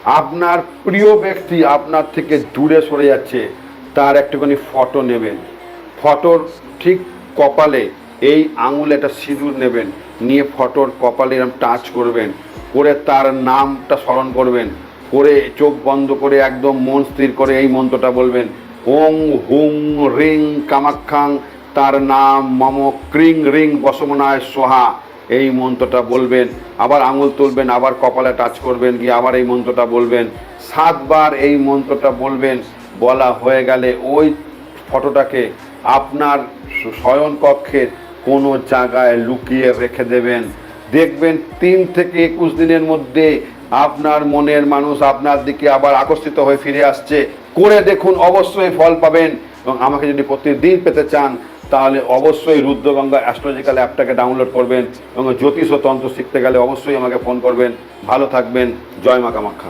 আপনার প্রিয় ব্যক্তি আপনার থেকে দূরে সরে যাচ্ছে, তার একটুখানি ফটো নেবেন। ফটোর ঠিক কপালে এই আঙুলে একটা সিঁদুর নেবেন, নিয়ে ফটোর কপালে এরকম টাচ করবেন, করে তার নামটা স্মরণ করবেন, করে চোখ বন্ধ করে একদম মন স্থির করে এই মন্ত্রটা বলবেন, ওং হুং রিং কামাখ্যাং, তার নাম মম ক্রিং রিং বসমনায় সোহা। এই মন্ত্রটা বলবেন, আবার আঙুল তুলবেন, আবার কপালে টাচ করবেন, গিয়ে আবার এই মন্ত্রটা বলবেন, 7 বার এই মন্ত্রটা বলবেন। বলা হয়ে গেলে ওই ফটোটাকে আপনার শয়নকক্ষের কোনো জায়গায় লুকিয়ে রেখে দেবেন। দেখবেন 3 থেকে 21 দিনের মধ্যে আপনার মনের মানুষ আপনার দিকে আবার আকর্ষিত হয়ে ফিরে আসছে। করে দেখুন, অবশ্যই ফল পাবেন। এবং আমাকে যদি প্রতিদিন পেতে চান, তাহলে অবশ্যই রুদ্রগঙ্গা অ্যাস্ট্রোলজিক্যাল অ্যাপটাকে ডাউনলোড করবেন এবং জ্যোতিষ ও তন্ত্র শিখতে গেলে অবশ্যই আমাকে ফোন করবেন। ভালো থাকবেন। জয় মা কামাখ্যা।